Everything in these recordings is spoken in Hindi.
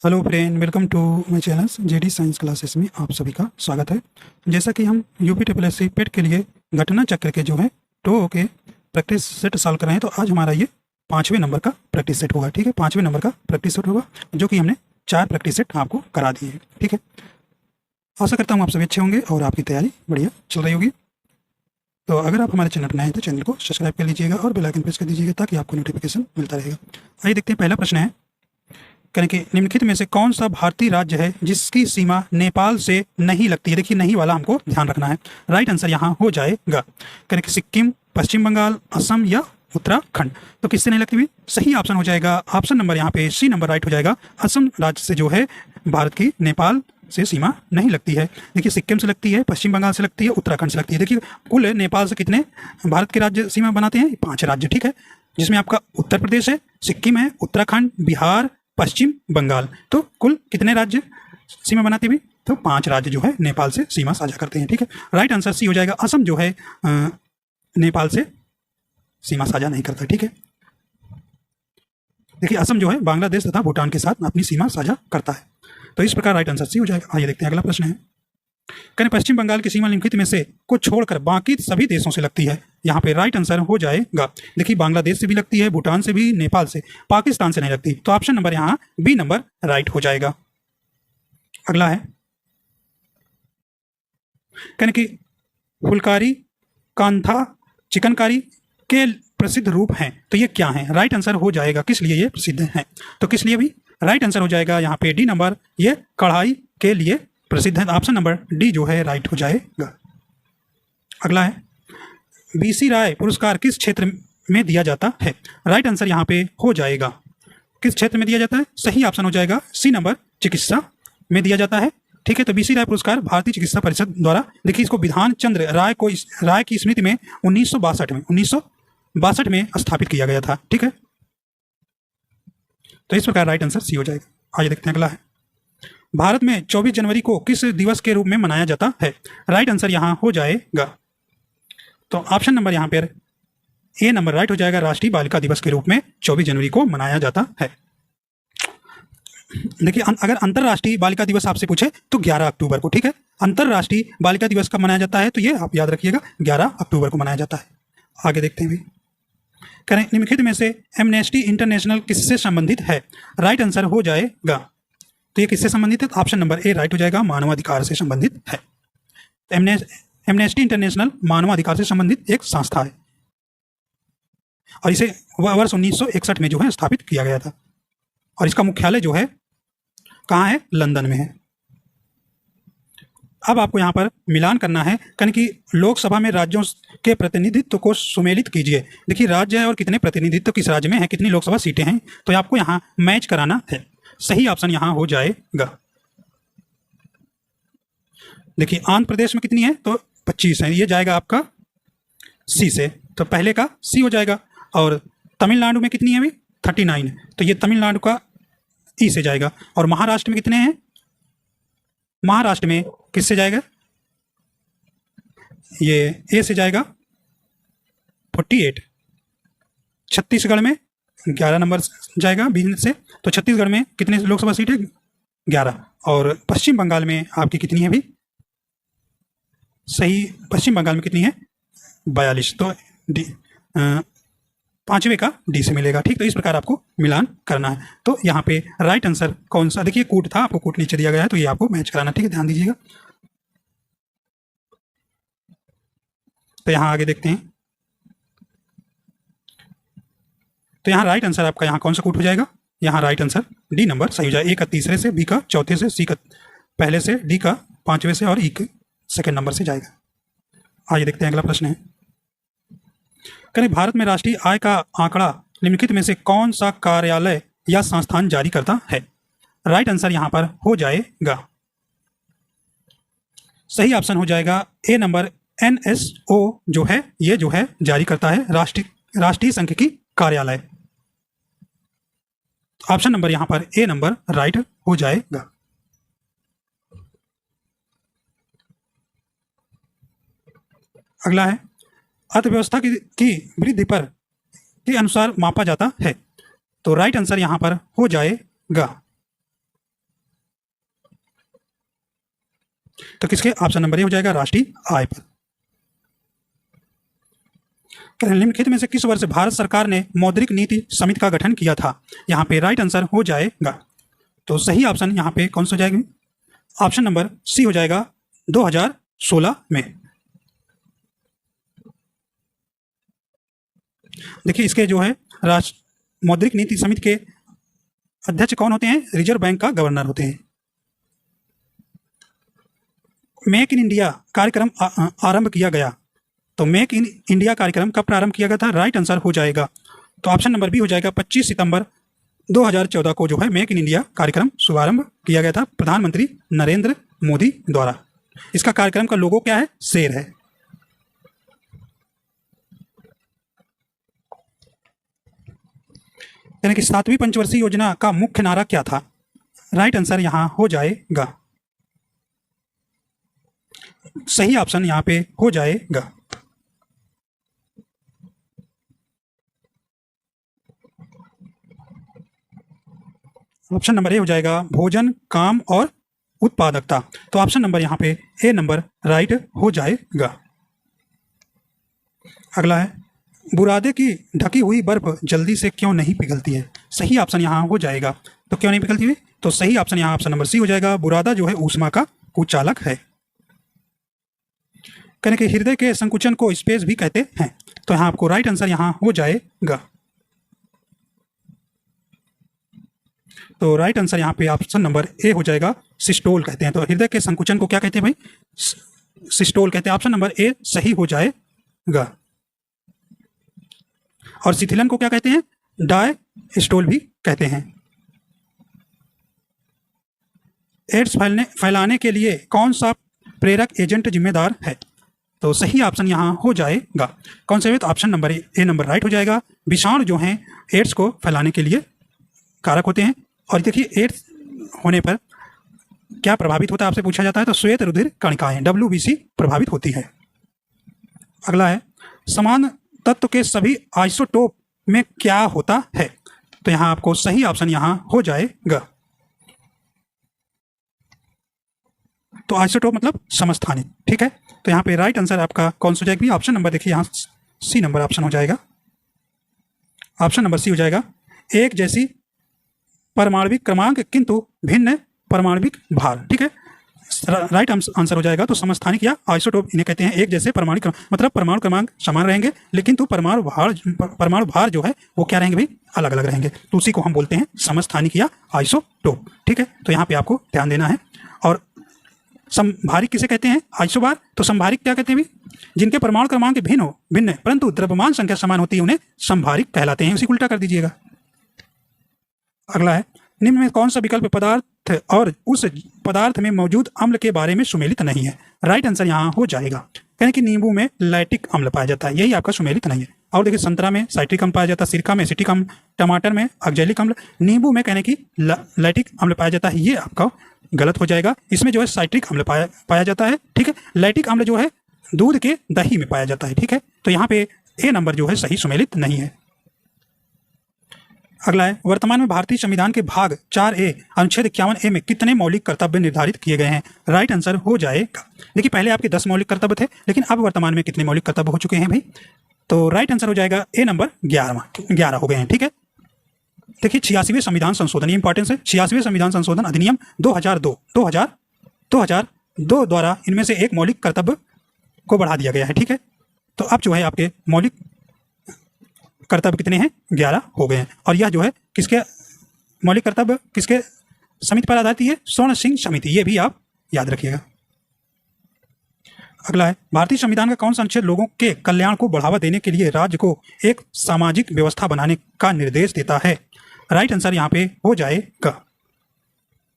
Hello friend, welcome to my channel JD science classes में आप सभी का स्वागत है। जैसा कि हम यूपी ट्रिपल पेट के लिए घटना चक्र के जो है टो के प्रैक्टिस सेट सॉल्व कर रहे हैं, तो आज हमारा ये 5वें नंबर का प्रैक्टिस सेट होगा। ठीक है, 5वें नंबर का प्रैक्टिस सेट होगा जो कि हमने 4 प्रैक्टिस सेट आपको करा दिए हैं। ठीक है, आशा करता हूँ आप सभी अच्छे होंगे और आपकी तैयारी बढ़िया चल रही होगी। तो अगर आप हमारे चैनल पर नए हैं तो चैनल को सब्सक्राइब कर लीजिएगा और बेल आइकन प्रेस कर दीजिएगा ताकि आपको नोटिफिकेशन मिलता रहेगा। आइए देखते हैं, पहला प्रश्न है करें कि निम्नलिखित में से कौन सा भारतीय राज्य है जिसकी सीमा नेपाल से नहीं लगती है। देखिए, नहीं वाला हमको ध्यान रखना है। राइट आंसर यहाँ हो जाएगा करें कि सिक्किम, पश्चिम बंगाल, असम या उत्तराखंड। तो किससे नहीं लगती हुई? सही ऑप्शन हो जाएगा ऑप्शन नंबर यहाँ पे सी नंबर राइट हो जाएगा। असम राज्य से जो है भारत की नेपाल से सीमा नहीं लगती है। देखिए, सिक्किम से लगती है, पश्चिम बंगाल से लगती है, उत्तराखंड से लगती है। देखिए, कुल नेपाल से कितने भारत के राज्य सीमा बनाते हैं? 5 राज्य। ठीक है, जिसमें आपका उत्तर प्रदेश है, सिक्किम है, उत्तराखंड, बिहार, पश्चिम बंगाल। तो कुल कितने राज्य सीमा बनाते हुए? तो 5 राज्य जो है नेपाल से सीमा साझा करते हैं। ठीक है, राइट आंसर सी हो जाएगा। असम जो है नेपाल से सीमा साझा नहीं करता। ठीक है, देखिए असम जो है बांग्लादेश तथा भूटान के साथ अपनी सीमा साझा करता है। तो इस प्रकार राइट आंसर सी हो जाएगा। आइए देखते हैं, अगला प्रश्न है करें पश्चिम बंगाल की सीमा निम्नलिखित में से को छोड़कर बाकी सभी देशों से लगती है। यहाँ पे राइट आंसर हो जाएगा। देखिए, बांग्लादेश से भी लगती है, भूटान से भी, नेपाल से, पाकिस्तान से नहीं लगती। तो ऑप्शन नंबर यहाँ बी नंबर राइट हो जाएगा। अगला है करें कि फुलकारी, कांथा, चिकनकारी के प्रसिद्ध रूप हैं। तो ये क्या है? राइट आंसर हो जाएगा किस लिए ये प्रसिद्ध हैं। तो किस लिए भी? राइट आंसर हो जाएगा यहाँ पे डी नंबर, ये कढ़ाई के लिए प्रसिद्ध है। ऑप्शन नंबर डी जो है राइट हो जाएगा। अगला है बीसी राय पुरस्कार किस क्षेत्र में दिया जाता है? राइट आंसर यहाँ पे हो जाएगा किस क्षेत्र में दिया जाता है? सही ऑप्शन हो जाएगा सी नंबर, चिकित्सा में दिया जाता है। ठीक है, तो बीसी राय पुरस्कार भारतीय चिकित्सा परिषद द्वारा, देखिए इसको विधान चंद्र राय की स्मृति में 1962 में स्थापित किया गया था। ठीक है, तो इस प्रकार राइट आंसर सी हो जाएगा। आइए देखते हैं, अगला है भारत में 24 जनवरी को किस दिवस के रूप में मनाया जाता है? राइट आंसर यहाँ हो जाएगा। तो ऑप्शन नंबर यहाँ पर ए नंबर राइट हो जाएगा। राष्ट्रीय बालिका दिवस के रूप में 24 जनवरी को मनाया जाता है। देखिए, अगर अंतरराष्ट्रीय बालिका दिवस आपसे पूछे तो 11 अक्टूबर को। ठीक है, अंतरराष्ट्रीय बालिका दिवस कब मनाया जाता है? तो ये आप याद रखिएगा, 11 अक्टूबर को मनाया जाता है। आगे देखते हैं भी करें निम्नलिखित में से एमनेस्टी इंटरनेशनल किससे संबंधित है? राइट आंसर हो जाएगा। तो ये किससे संबंधित है? ऑप्शन नंबर ए राइट हो जाएगा, मानवाधिकार से संबंधित है। एमनेस्टी इंटरनेशनल मानवाधिकार से संबंधित एक संस्था है और इसे वर्ष 1961 में जो है स्थापित किया गया था और इसका मुख्यालय जो है कहाँ है? लंदन में है। अब आपको यहाँ पर मिलान करना है कन कि लोकसभा में राज्यों के प्रतिनिधित्व को सुमेलित कीजिए। देखिए, राज्य है और कितने प्रतिनिधित्व किस राज्य में है, कितनी लोकसभा सीटें हैं, तो आपको यहाँ मैच कराना है। सही ऑप्शन यहाँ हो जाएगा। देखिए, आंध्र प्रदेश में कितनी है? तो 25 है, ये जाएगा आपका सी से, तो पहले का सी हो जाएगा। और तमिलनाडु में कितनी है अभी? 39 है, तो ये तमिलनाडु का ई से जाएगा। और महाराष्ट्र में कितने हैं? महाराष्ट्र में किससे जाएगा? ये ए से जाएगा, 48। छत्तीसगढ़ में 11 नंबर जाएगा बी से, तो छत्तीसगढ़ में कितने लोकसभा सीट है? 11। और पश्चिम बंगाल में आपकी कितनी है अभी? सही, पश्चिम बंगाल में कितनी है? 42। तो डी 5वें का डी से मिलेगा। ठीक, तो इस प्रकार आपको मिलान करना है। तो यहाँ पे राइट आंसर कौन सा? देखिए, कूट था, आपको कूट नीचे दिया गया है, तो ये आपको मैच कराना। ठीक है, ध्यान दीजिएगा। तो यहाँ आगे देखते हैं, तो यहाँ राइट आंसर आपका यहाँ कौन सा कूट हो जाएगा? यहाँ राइट आंसर डी नंबर सही हो जाएगा। ए का तीसरे से, बी का चौथे से, सी का पहले से, डी का 5वें से और ई के सेकेंड नंबर से जाएगा। आइए देखते हैं, अगला प्रश्न है करें भारत में राष्ट्रीय आय का आंकड़ा निम्नलिखित में से कौन सा कार्यालय या संस्थान जारी करता है? राइट आंसर यहाँ पर हो जाएगा। सही ऑप्शन हो जाएगा ए नंबर, एनएसओ जो है ये जो है जारी करता है, राष्ट्रीय सांख्यिकी कार्यालय। ऑप्शन नंबर यहाँ पर ए नंबर राइट हो जाएगा। अगला है अर्थव्यवस्था की वृद्धि पर के अनुसार मापा जाता है। तो राइट आंसर यहाँ पर हो जाएगा। तो किसके, ऑप्शन नंबर ए हो जाएगा राष्ट्रीय आय पर। निम्नलिखित में से किस वर्ष भारत सरकार ने मौद्रिक नीति समिति का गठन किया था? यहाँ पे राइट आंसर हो जाएगा, तो सही ऑप्शन यहाँ पे कौन सा हो जाएगा? ऑप्शन नंबर सी हो जाएगा 2016 में। देखिए इसके जो है राष्ट्र मौद्रिक नीति समिति के अध्यक्ष कौन होते हैं? रिजर्व बैंक का गवर्नर होते हैं। मेक इन इंडिया कार्यक्रम आरंभ किया गया, तो मेक इन इंडिया कार्यक्रम कब प्रारंभ किया गया था? राइट आंसर हो जाएगा, तो ऑप्शन नंबर बी हो जाएगा 25 सितंबर 2014 को जो है मेक इन इंडिया कार्यक्रम शुभारंभ किया गया था प्रधानमंत्री नरेंद्र मोदी द्वारा। इसका कार्यक्रम का लोगो क्या है? शेर है। यानी कि 7वीं पंचवर्षीय योजना का मुख्य नारा क्या था? राइट आंसर यहां हो जाएगा, सही ऑप्शन यहां पे हो जाएगा। ऑप्शन नंबर ए हो जाएगा भोजन, काम और उत्पादकता, तो ऑप्शन नंबर यहाँ पे ए नंबर राइट हो जाएगा। अगला है बुरादे की ढकी हुई बर्फ जल्दी से क्यों नहीं पिघलती है? सही ऑप्शन यहाँ हो जाएगा, तो क्यों नहीं पिघलती है? तो सही ऑप्शन यहाँ ऑप्शन नंबर सी हो जाएगा, बुरादा जो है ऊष्मा का कुचालक है। कहने के हृदय के संकुचन को स्पेस भी कहते हैं, तो यहाँ आपको राइट आंसर यहाँ हो जाएगा। तो राइट आंसर यहाँ पे ऑप्शन नंबर ए हो जाएगा, सिस्टोल कहते हैं। तो हृदय के संकुचन को क्या कहते हैं भाई? सिस्टोल कहते हैं। ऑप्शन नंबर ए सही हो जाएगा। और शिथिलन को क्या कहते हैं? डायस्टोल भी कहते हैं। एड्स फैलाने के लिए कौन सा प्रेरक एजेंट जिम्मेदार है? तो सही ऑप्शन यहाँ हो जाएगा कौन सा? तो option number A number right हो जाएगा। विषाणु जो हैं एड्स को फैलाने के लिए कारक होते हैं। और देखिए एड्स होने पर क्या प्रभावित होता है आपसे पूछा जाता है, तो श्वेत रुधिर कणिकाएं WBC प्रभावित होती है। अगला है समान तत्व के सभी आइसोटोप में क्या होता है? तो यहाँ आपको सही ऑप्शन यहाँ हो जाएगा। तो आइसोटोप मतलब समस्थानिक, ठीक है। तो यहाँ पे राइट आंसर आपका कौन सा हो जाएगा? ऑप्शन नंबर देखिए यहाँ सी नंबर ऑप्शन हो जाएगा। ऑप्शन नंबर सी हो जाएगा, एक जैसी परमाणविक क्रमांक किंतु भिन्न परमाणविक भार, ठीक है। राइट आंसर हो जाएगा। तो समस्थानिक या आइसोटोप इन्हें कहते हैं। एक जैसे परमाणु मतलब परमाणु क्रमांक समान रहेंगे लेकिन तो परमाणु भार जो है वो क्या रहेंगे भाई? अलग अलग रहेंगे, तो उसी को हम बोलते हैं समस्थानिक या आइसोटोप, ठीक है। तो यहाँ पे आपको ध्यान देना है। और समभारिक किसे कहते हैं? आइसोबार। तो समभारिक क्या कहते हैं भाई? जिनके परमाणु क्रमांक भिन्न परंतु द्रव्यमान संख्या समान होती है उन्हें समभारिक कहलाते हैं। उसी को उल्टा कर दीजिएगा। अगला है निम्न में कौन सा विकल्प पदार्थ और उस पदार्थ में मौजूद अम्ल के बारे में सुमेलित नहीं है? राइट आंसर यहाँ हो जाएगा। कहने कि नींबू में लैक्टिक अम्ल पाया जाता है, यही आपका सुमेलित नहीं है। और देखिए संतरा में साइट्रिक अम्ल पाया जाता है, सिरका में एसिटिक अम्ल, टमाटर में ऑक्जेलिक अम्ल, नींबू में कहने की लैक्टिक अम्ल पाया जाता है, ये आपका गलत हो जाएगा। इसमें जो है साइट्रिक अम्ल पाया जाता है, ठीक है। लैक्टिक अम्ल जो है दूध के दही में पाया जाता है, ठीक है। तो यहाँ पे ए नंबर जो है सही सुमेलित नहीं है। अगला है वर्तमान में भारतीय संविधान के भाग 4A अनुच्छेद 51A में कितने मौलिक कर्तव्य निर्धारित किए गए हैं? राइट आंसर हो जाएगा। देखिए पहले आपके 10 मौलिक कर्तव्य थे लेकिन अब वर्तमान में कितने मौलिक कर्तव्य हो चुके हैं भाई? तो राइट आंसर हो जाएगा ए नंबर 11 हो गए हैं, ठीक है। देखिए 86वें संविधान संशोधन, ये इंपॉर्टेंस है। 86वें संविधान संशोधन अधिनियम 2002 द्वारा इनमें से एक मौलिक कर्तव्य को बढ़ा दिया गया है, ठीक है। तो अब जो है आपके मौलिक कर्तव्य कितने हैं? 11 हो गए हैं। और यह जो है किसके मौलिक कर्तव्य किसके समिति पर आधारित है? स्वर्ण सिंह समिति, ये भी आप याद रखिएगा। अगला है भारतीय संविधान का कौन सा अनुच्छेद लोगों के कल्याण को बढ़ावा देने के लिए राज्य को एक सामाजिक व्यवस्था बनाने का निर्देश देता है? राइट आंसर यहाँ पे हो जाएगा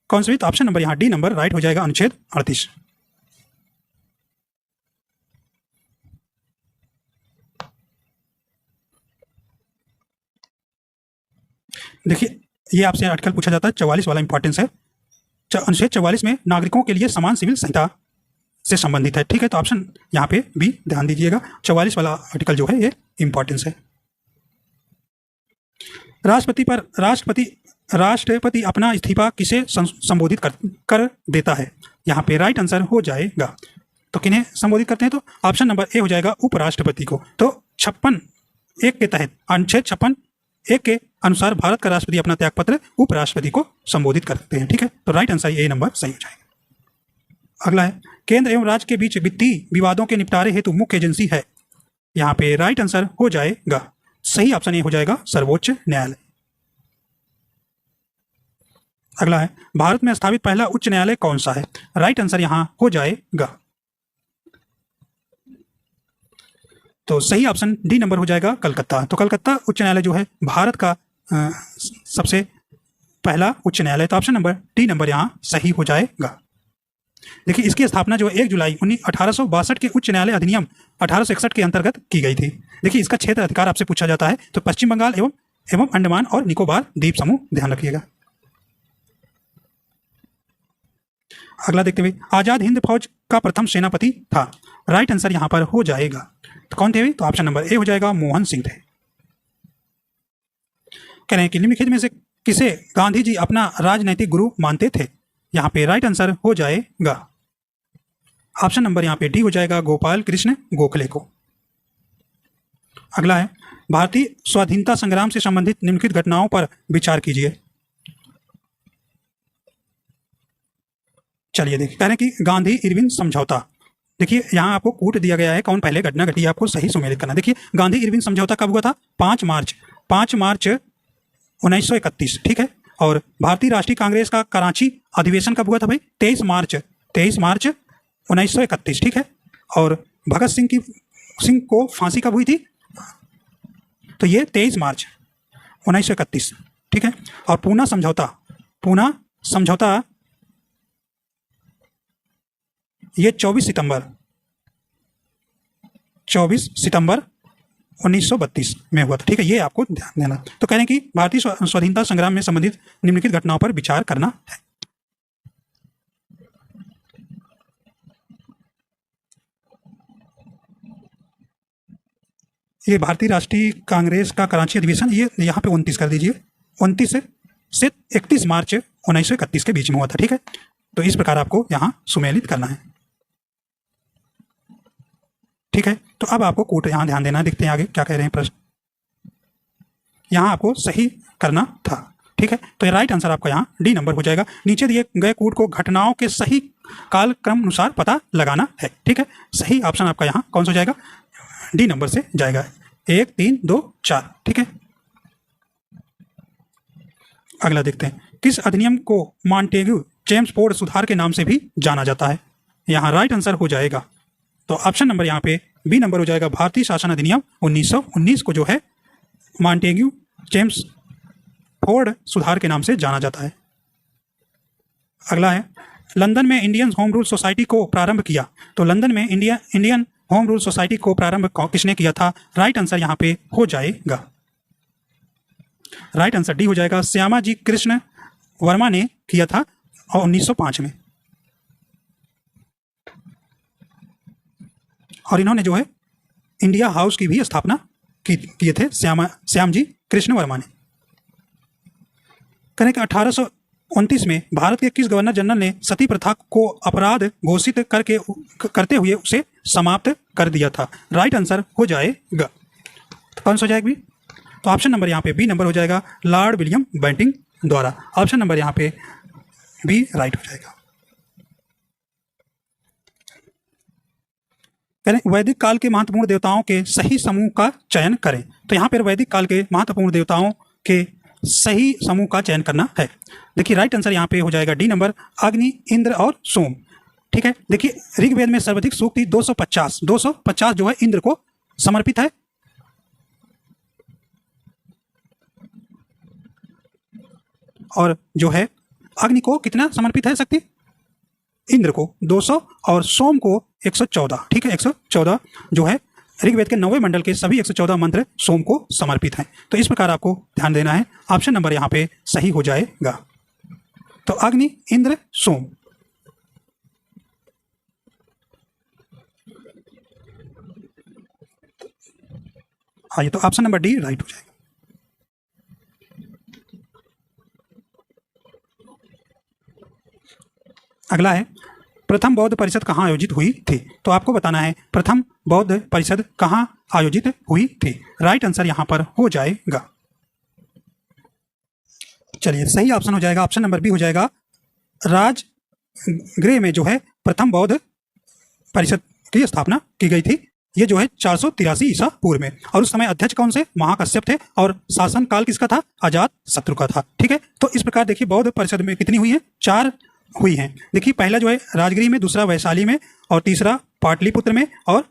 कौन सा? ऑप्शन नंबर यहाँ डी नंबर राइट हो जाएगा, अनुच्छेद 38। देखिए ये आपसे आर्टिकल पूछा जाता है 44 वाला इंपॉर्टेंस है। अनुच्छेद 44 में नागरिकों के लिए समान सिविल संहिता से संबंधित है, ठीक है। तो ऑप्शन यहाँ पे भी ध्यान दीजिएगा, 44 वाला आर्टिकल जो है ये इंपॉर्टेंस है। राष्ट्रपति अपना इस्तीफा किसे संबोधित कर देता है? यहाँ पे राइट आंसर हो जाएगा। तो किन्हें संबोधित करते हैं, तो ऑप्शन नंबर ए हो जाएगा उपराष्ट्रपति को। तो 56(1) के तहत अनुच्छेद 56(1) के अनुसार भारत का राष्ट्रपति अपना त्यागपत्र उपराष्ट्रपति को संबोधित करते हैं। ठीक है, तो राइट आंसर ए नंबर सही हो जाएगा। अगला है केंद्र एवं राज्य के बीच वित्तीय विवादों के निपटारे हेतु मुख्य एजेंसी है। यहाँ पे राइट आंसर हो जाएगा, सही ऑप्शन ए हो जाएगा सर्वोच्च न्यायालय। अगला है भारत में स्थापित पहला उच्च न्यायालय कौन सा है। राइट आंसर यहाँ हो जाएगा, तो सही ऑप्शन डी नंबर हो जाएगा कलकत्ता। तो कलकत्ता उच्च न्यायालय जो है भारत का सबसे पहला उच्च न्यायालय, तो ऑप्शन नंबर डी नंबर यहाँ सही हो जाएगा। देखिए इसकी स्थापना जो है 1 जुलाई 1862 के उच्च न्यायालय अधिनियम 1861 के अंतर्गत की गई थी। देखिए इसका क्षेत्र अधिकार आपसे पूछा जाता है, तो पश्चिम बंगाल एवं अंडमान और निकोबार द्वीप समूह, ध्यान रखिएगा। अगला देखते हुए आजाद हिंद फौज का प्रथम सेनापति था। राइट आंसर यहाँ पर हो जाएगा, तो कौन थे, तो ऑप्शन नंबर ए हो जाएगा मोहन सिंह थे। कह रहे हैं कि निम्नलिखित में से किसे गांधी जी अपना राजनैतिक गुरु मानते थे। यहाँ पे राइट आंसर हो जाएगा, ऑप्शन नंबर यहाँ पे डी हो जाएगा गोपाल कृष्ण गोखले को। अगला है भारतीय स्वाधीनता संग्राम से संबंधित निम्नलिखित घटनाओं पर विचार कीजिए। चलिए देखिए, कह रहे हैं कि गांधी इरविन समझौता। देखिए यहाँ आपको कूट दिया गया है, कौन पहले घटना घटी है आपको सही सुमेलित करना। देखिए गांधी इरविन समझौता कब हुआ था, 5 मार्च 1931। ठीक है, और भारतीय राष्ट्रीय कांग्रेस का कराची अधिवेशन कब हुआ था भाई, 23 मार्च 1931। ठीक है, और भगत सिंह को फांसी कब हुई थी, तो ये 23 मार्च 1931। ठीक है, और पूना समझौता ये 24 सितंबर 1932 में हुआ था। ठीक है, ये आपको ध्यान देना। तो कह रहे हैं कि भारतीय स्वाधीनता संग्राम में संबंधित निम्नलिखित घटनाओं पर विचार करना है। ये भारतीय राष्ट्रीय कांग्रेस का कराची अधिवेशन, ये यहाँ पे 29 कर दीजिए, 29 से 31 मार्च 1931 के बीच में हुआ था। ठीक है, तो इस प्रकार आपको यहाँ सुमेलित करना है। ठीक है, तो अब आपको कूट यहाँ ध्यान देना है। देखते हैं आगे क्या कह रहे हैं प्रश्न, यहाँ आपको सही करना था। ठीक है, तो राइट आंसर आपका यहाँ डी नंबर हो जाएगा। नीचे दिए गए कूट को घटनाओं के सही कालक्रम अनुसार पता लगाना है। ठीक है, सही ऑप्शन आपका यहाँ कौन सा हो जाएगा, डी नंबर से जाएगा, 1 3 2 4। ठीक है, अगला देखते हैं किस अधिनियम को मॉन्टेग्यू चेम्सफोर्ड सुधार के नाम से भी जाना जाता है। यहाँ राइट आंसर हो जाएगा, तो ऑप्शन नंबर यहाँ पे बी नंबर हो जाएगा, भारतीय शासन अधिनियम 1919 को जो है मॉन्टेग्यू चेम्सफोर्ड सुधार के नाम से जाना जाता है। अगला है लंदन में इंडियन होम रूल सोसाइटी को प्रारंभ किया। तो लंदन में इंडियन होम रूल सोसाइटी को प्रारंभ किसने किया था। राइट आंसर यहाँ पे हो जाएगा, राइट आंसर डी हो जाएगा, श्यामाजी कृष्ण वर्मा ने किया था और 1905 में। और इन्होंने जो है इंडिया हाउस की भी स्थापना किए थे श्यामजी कृष्ण वर्मा ने। कहें कि 1829 में भारत के किस गवर्नर जनरल ने सती प्रथा को अपराध घोषित करते हुए उसे समाप्त कर दिया था। राइट आंसर हो जाएगा, तो कौन सा हो जाएगा भी, तो ऑप्शन नंबर यहाँ पे बी नंबर हो जाएगा, लॉर्ड विलियम बेंटिंग द्वारा। ऑप्शन नंबर यहाँ पे बी राइट हो जाएगा। करें वैदिक काल के महत्वपूर्ण देवताओं के सही समूह का चयन करें। तो यहाँ पर वैदिक काल के महत्वपूर्ण देवताओं के सही समूह का चयन करना है। देखिए राइट आंसर यहाँ पे हो जाएगा डी नंबर, अग्नि, इंद्र और सोम। ठीक है, देखिए ऋग्वेद में सर्वाधिक सूक्ति 250 जो है इंद्र को समर्पित है। और जो है अग्नि को कितना समर्पित है शक्ति, इंद्र को 200 और सोम को 114। ठीक है, 114 जो है ऋग्वेद के 90 मंडल के सभी 114 मंत्र सोम को समर्पित हैं। तो इस प्रकार आपको ध्यान देना है, ऑप्शन नंबर यहाँ पे सही हो जाएगा। तो अग्नि, इंद्र, सोम। हाँ, ये तो ऑप्शन नंबर डी राइट हो जाएगा। अगला है प्रथम बौद्ध परिषद कहाँ आयोजित हुई थी? तो आपको बताना है प्रथम बौद्ध परिषद कहाँ आयोजित हुई थी। राइट आंसर यहाँ पर हो जाएगा, चलिए सही ऑप्शन हो जाएगा, ऑप्शन नंबर बी हो जाएगा, राजगृह में जो है प्रथम बौद्ध परिषद की स्थापना की गई थी। ये जो है 483 ईसा पूर्व में, और उस समय अध्यक्ष कौन से? महाकश्यप थे, और शासन काल किसका था? अजात शत्रु का था। ठीक है, तो इस प्रकार देखिए बौद्ध परिषद में कितनी हुई है? 4 हुई हैं। देखिए पहला जो है राजगिरी में, दूसरा वैशाली में, और तीसरा पाटलिपुत्र में, और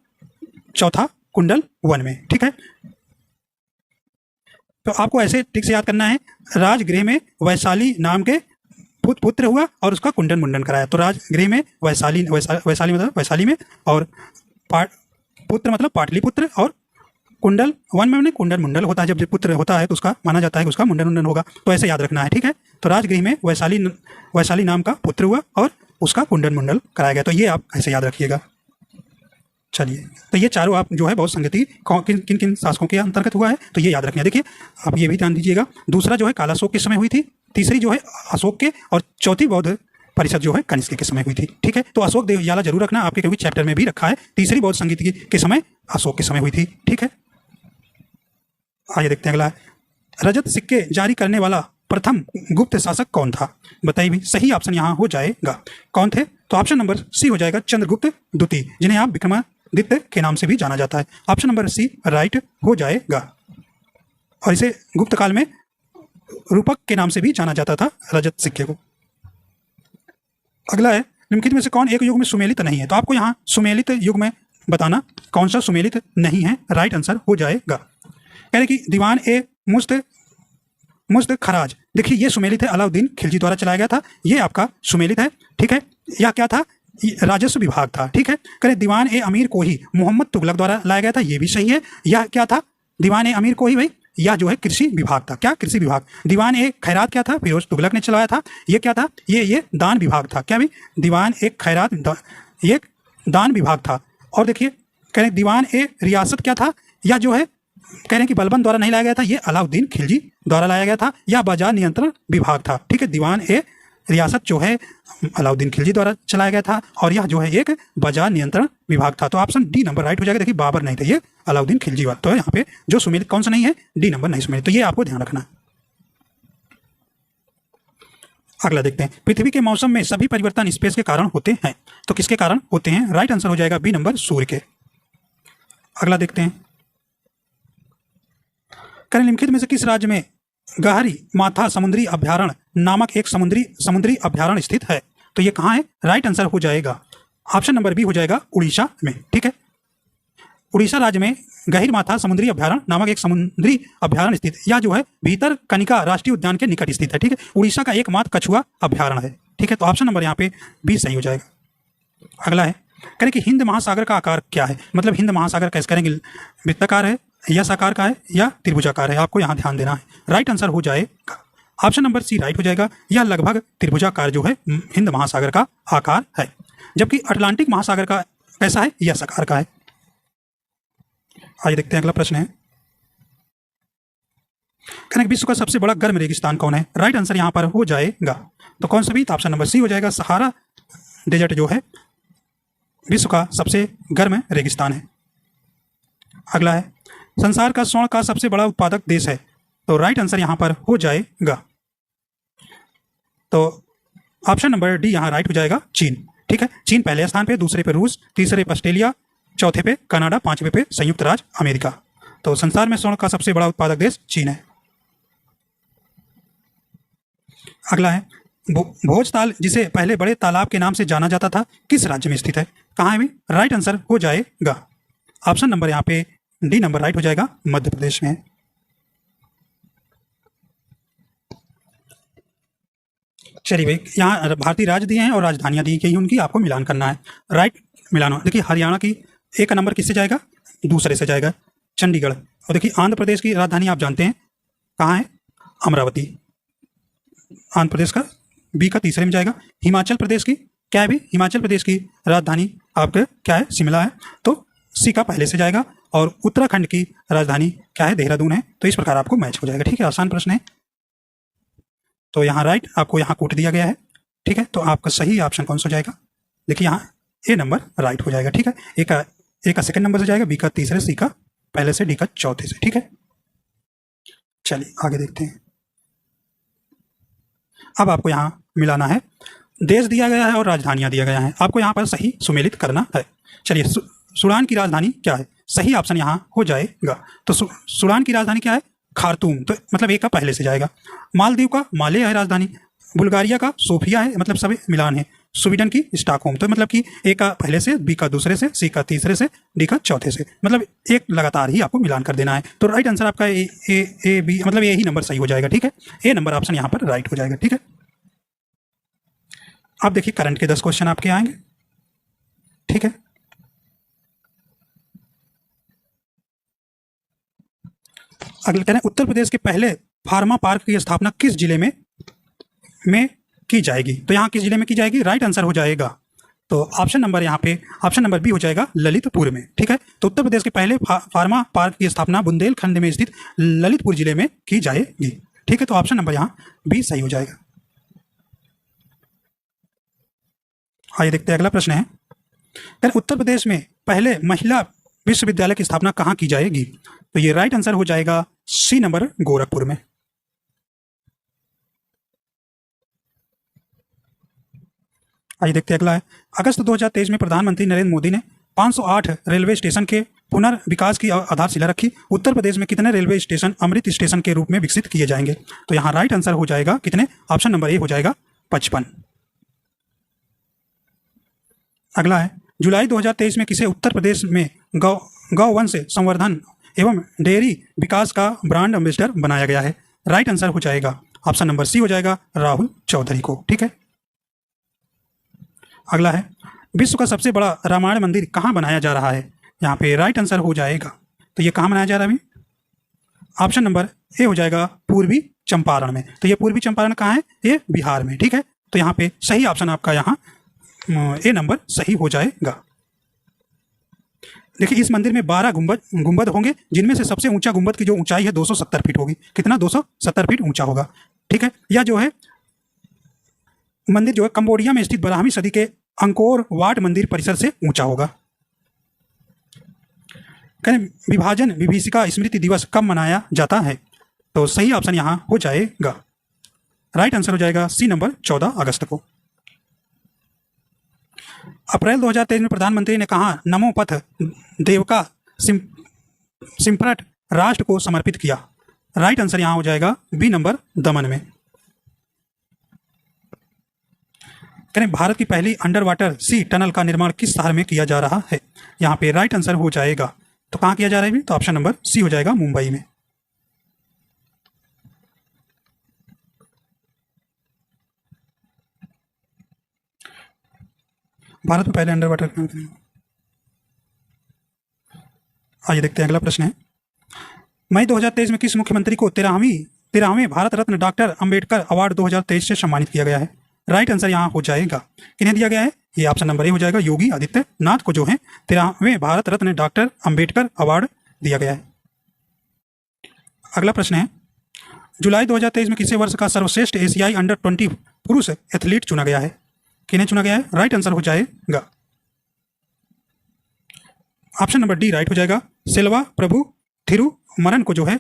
चौथा कुंडल वन में। ठीक है, तो आपको ऐसे ट्रिक से याद करना है, राजगृह में वैशाली नाम के पुत्र हुआ और उसका कुंडन मुंडन कराया। तो राजगृह में वैशाली मतलब वैशाली में, और पुत्र मतलब पाटलिपुत्र, और कुंडल वन में कुंडल मुंडल होता है। जब पुत्र होता है तो उसका माना जाता है कि उसका मुंडन मुंडन होगा, तो ऐसे याद रखना है। ठीक है, तो राजगृह में वैशाली नाम का पुत्र हुआ और उसका कुंडन मुंडल कराया गया, तो ये आप ऐसे याद रखिएगा। चलिए, तो ये चारों आप जो है बहुत संगति किन किन शासकों के अंतर्गत हुआ है, तो ये याद रखना है। देखिए आप ये भी ध्यान दीजिएगा, दूसरा जो है कालाशोक के समय हुई थी, तीसरी जो है अशोक के, और चौथी बौद्ध परिषद जो है कनिष्क के समय हुई थी। ठीक है, तो अशोक देवयाला जरूर रखना आपके, क्योंकि चैप्टर में भी रखा है। तीसरी बौद्ध संगीत के समय अशोक के समय हुई थी। ठीक है, आइए देखते हैं अगला है, रजत सिक्के जारी करने वाला प्रथम गुप्त शासक कौन था? बताइए भी, सही ऑप्शन यहाँ हो जाएगा। कौन थे? तो ऑप्शन नंबर सी हो जाएगा, चंद्रगुप्त द्वितीय, जिन्हें आप विक्रमादित्य के नाम से भी जाना जाता है। ऑप्शन नंबर सी राइट हो जाएगा, और इसे गुप्त काल में रूपक के नाम से भी जाना जाता था, रजत सिक्के को। अगला है, निम्नलिखित में से कौन एक युग में सुमेलित नहीं है? तो आपको यहाँ सुमेलित युग में बताना कौन सा सुमेलित नहीं है। राइट आंसर हो जाएगा, कह रहे कि दीवान ए मुस्त खराज, देखिए ये सुमेलित है, अलाउद्दीन खिलजी द्वारा चलाया गया था, ये आपका सुमेलित है। ठीक है, यह क्या था? राजस्व विभाग था। ठीक है, कह दीवान ए अमीर को ही मोहम्मद तुगलक द्वारा लाया गया था, ये भी सही है। यह क्या था? दीवान ए अमीर को ही, भाई यह जो है कृषि विभाग था। क्या? कृषि विभाग। दीवान ए खैरात क्या था? फिरोज तुगलक ने चलाया था। ये क्या था? ये दान विभाग था। क्या भाई? दीवान ए खैरात ये दान विभाग था। और देखिए कह रहे दीवान ए रियासत क्या था? यह जो है कह रहे हैं कि बलबन द्वारा नहीं लाया गया था, ये अलाउद्दीन खिलजी द्वारा लाया गया था। यह बाजार नियंत्रण विभाग था। ठीक है, दीवान ए रियासत जो है अलाउद्दीन खिलजी द्वारा चलाया गया था, और यह जो है एक बाजार नियंत्रण विभाग था। तो ऑप्शन डी नंबर राइट हो जाएगा। देखिए बाबर नहीं थे, ये अलाउद्दीन खिलजी वाला। तो यहाँ पे जो सुमेलित कौन सा नहीं है? डी नंबर नहीं सुमेलित, तो ये आपको ध्यान रखना। अगला देखते हैं, पृथ्वी के मौसम में सभी परिवर्तन स्पेस के कारण होते हैं, तो किसके कारण होते हैं? राइट आंसर हो जाएगा बी नंबर सूर्य के। अगला देखते हैं, निम्नलिखित में से किस राज्य में गहरी माथा समुद्री अभ्यारण्य नामक एक समुद्री अभ्यारण्य स्थित है? तो ये कहाँ है? राइट आंसर हो जाएगा ऑप्शन नंबर बी हो जाएगा, उड़ीसा में। ठीक है, उड़ीसा राज्य में गहिर माथा समुद्री अभ्यारण्य नामक एक समुद्री अभ्यारण्य स्थित, यह जो है भीतर कनिका राष्ट्रीय उद्यान के निकट स्थित है। ठीक है, उड़ीसा का एकमात्र कछुआ अभ्यारण्य है। ठीक है, तो ऑप्शन नंबर यहाँ पे बी सही हो जाएगा। अगला है, करें कि हिंद महासागर का आकार क्या है? मतलब हिंद महासागर कैसे करेंगे? वृत्ताकार है या साकार का है या त्रिभुजाकार है? आपको यहाँ ध्यान देना है। राइट आंसर हो जाएगा ऑप्शन नंबर सी राइट हो जाएगा। यह लगभग त्रिभुजाकार जो है हिंद महासागर का आकार है, जबकि अटलांटिक महासागर का कैसा है? यह साकार का है। आइए देखते हैं अगला प्रश्न है, करें विश्व का सबसे बड़ा गर्म रेगिस्तान कौन है? राइट आंसर यहाँ पर हो जाएगा, तो कौन सा भी? ऑप्शन नंबर सी हो जाएगा, सहारा डेजर्ट जो है विश्व का सबसे गर्म रेगिस्तान है। अगला है, संसार का स्वर्ण का सबसे बड़ा उत्पादक देश है, तो राइट आंसर यहाँ पर हो जाएगा, तो ऑप्शन नंबर डी यहाँ राइट हो जाएगा, चीन। ठीक है, चीन पहले स्थान पे, दूसरे पे रूस, तीसरे पे ऑस्ट्रेलिया, चौथे पे कनाडा, पांचवे पे संयुक्त राज्य अमेरिका। तो संसार में स्वर्ण का सबसे बड़ा उत्पादक देश चीन है। अगला है, भोजताल जिसे पहले बड़े तालाब के नाम से जाना जाता था किस राज्य में स्थित है? कहाँ है? राइट आंसर हो जाएगा ऑप्शन नंबर यहाँ पे डी नंबर राइट हो जाएगा, मध्य प्रदेश में। चलिए भाई, यहाँ भारतीय राज्य दिए हैं और राजधानियां दी गई उनकी, आपको मिलान करना है। राइट मिलान, देखिए हरियाणा की एक नंबर किससे जाएगा? दूसरे से जाएगा, चंडीगढ़। और देखिए आंध्र प्रदेश की राजधानी आप जानते हैं कहाँ है? अमरावती। आंध्र प्रदेश का बी का तीसरे में जाएगा। हिमाचल प्रदेश की क्या है भी? हिमाचल प्रदेश की राजधानी आपके क्या है? शिमला है, तो सी का पहले से जाएगा। और उत्तराखंड की राजधानी क्या है? देहरादून है। तो इस प्रकार आपको मैच हो जाएगा। ठीक है, आसान प्रश्न है। तो यहाँ राइट आपको यहाँ कोट दिया गया है। ठीक है, तो आपका सही ऑप्शन कौन सा हो जाएगा? देखिए यहाँ ए नंबर राइट हो जाएगा, ठीक है। ए का सेकंड नंबर से जाएगा, बी का तीसरे, सी का पहले से, डी का चौथे से, ठीक है। चलिए आगे देखते हैं। अब आपको यहाँ मिलाना है, देश दिया गया है और राजधानियां दिया गया है, आपको यहाँ पर सही सुमेलित करना है। चलिए, सूडान की राजधानी क्या है? सही ऑप्शन यहाँ हो जाएगा। तो सूडान की राजधानी क्या है? खार्तूम, तो मतलब ए का पहले से जाएगा। मालदीव का माले है राजधानी। बुल्गारिया का सोफिया है, मतलब सब मिलान है। स्वीडन की स्टॉकहोम, तो मतलब कि ए का पहले से, बी का दूसरे से, सी का तीसरे से, डी का चौथे से, मतलब एक लगातार ही आपको मिलान कर देना है। तो राइट आंसर आपका ए बी, मतलब ए ही नंबर सही हो जाएगा, ठीक है। ए नंबर ऑप्शन यहाँ पर राइट हो जाएगा, ठीक है। अब देखिए करंट के 10 क्वेश्चन आपके आएंगे, ठीक है। अगले कह रहे हैं उत्तर प्रदेश के पहले फार्मा पार्क की स्थापना किस जिले में की जाएगी? तो यहाँ किस जिले में की जाएगी? राइट आंसर हो जाएगा, तो ऑप्शन नंबर यहाँ पे ऑप्शन नंबर बी हो जाएगा, ललितपुर में, ठीक है। तो उत्तर प्रदेश के पहले फार्मा पार्क की स्थापना बुंदेलखंड में स्थित ललितपुर जिले में की जाएगी, ठीक है। तो ऑप्शन नंबर यहाँ बी सही हो जाएगा। आइए देखते हैं अगला प्रश्न है, उत्तर प्रदेश में पहले महिला विश्वविद्यालय की स्थापना कहाँ की जाएगी? तो ये राइट आंसर हो जाएगा सी नंबर, गोरखपुर में। आइए देखते हैं अगला है, अगस्त 2023 में प्रधानमंत्री नरेंद्र मोदी ने 508 रेलवे स्टेशन के पुनर्विकास की आधारशिला रखी। उत्तर प्रदेश में कितने रेलवे स्टेशन अमृत स्टेशन के रूप में विकसित किए जाएंगे? तो यहाँ राइट आंसर हो जाएगा कितने? ऑप्शन नंबर ए हो जाएगा 55। अगला है, जुलाई 2023 में किसे उत्तर प्रदेश में गौवंश संवर्धन एवं डेयरी विकास का ब्रांड एम्बेसडर बनाया गया है? राइट आंसर हो जाएगा ऑप्शन नंबर सी हो जाएगा, राहुल चौधरी को, ठीक है। अगला है, विश्व का सबसे बड़ा रामायण मंदिर कहाँ बनाया जा रहा है? यहाँ पे राइट आंसर हो जाएगा, तो ये कहाँ बनाया जा रहा है अभी? ऑप्शन नंबर ए हो जाएगा, पूर्वी चंपारण में। तो ये पूर्वी चंपारण कहाँ है? ये बिहार में, ठीक है। तो यहाँ पे सही ऑप्शन आपका यहाँ ए नंबर सही हो जाएगा। देखिए इस मंदिर में 12 गुंबद होंगे, जिनमें से सबसे ऊंचा गुंबद की जो ऊंचाई है 270 फीट होगी। कितना? 270 फीट ऊंचा होगा, ठीक है। यह जो है मंदिर जो है कंबोडिया में स्थित 12वीं सदी के अंकोर वाट मंदिर परिसर से ऊंचा होगा। कहें विभाजन विभीषिका स्मृति दिवस कब मनाया जाता है? तो सही ऑप्शन यहाँ हो जाएगा, राइट आंसर हो जाएगा सी नंबर, 14 अगस्त को। अप्रैल 2023 में प्रधानमंत्री ने कहा नमो पथ देवका सिम्फ्रट राष्ट्र को समर्पित किया? राइट आंसर यहां हो जाएगा बी नंबर, दमन में। करें भारत की पहली अंडर वाटर सी टनल का निर्माण किस शहर में किया जा रहा है? यहाँ पे राइट आंसर हो जाएगा, तो कहाँ किया जा रहा है? तो ऑप्शन नंबर सी हो जाएगा, मुंबई में। भारत में पहले अंडर वाटर। आइए देखते हैं अगला प्रश्न है, मई 2023 में किस मुख्यमंत्री को 13वें भारत रत्न डॉक्टर अंबेडकर अवार्ड 2023 से सम्मानित किया गया है? राइट आंसर यहाँ हो जाएगा, किन्हें दिया गया है? ये ऑप्शन नंबर ए हो जाएगा, योगी आदित्यनाथ को जो है 13वें भारत रत्न डॉक्टर अंबेडकर अवार्ड दिया गया है। अगला प्रश्न है, जुलाई 2023 में किसी वर्ष का सर्वश्रेष्ठ एशियाई अंडर 20 पुरुष एथलीट चुना गया है? किन्हें चुना गया है? राइट आंसर हो जाएगा ऑप्शन नंबर डी, राइट हो जाएगा, सेल्वा प्रभु थिरुमरन को जो है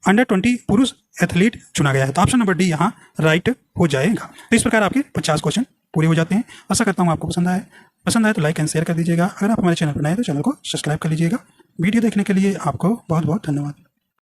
अंडर 20 पुरुष एथलीट चुना गया है। तो ऑप्शन नंबर डी यहाँ राइट हो जाएगा। तो इस प्रकार आपके 50 क्वेश्चन पूरे हो जाते हैं। आशा करता हूँ आपको पसंद आए तो लाइक एंड शेयर कर दीजिएगा। अगर आप हमारे चैनल पर नए हैं तो चैनल को सब्सक्राइब कर लीजिएगा। वीडियो देखने के लिए आपको बहुत बहुत धन्यवाद।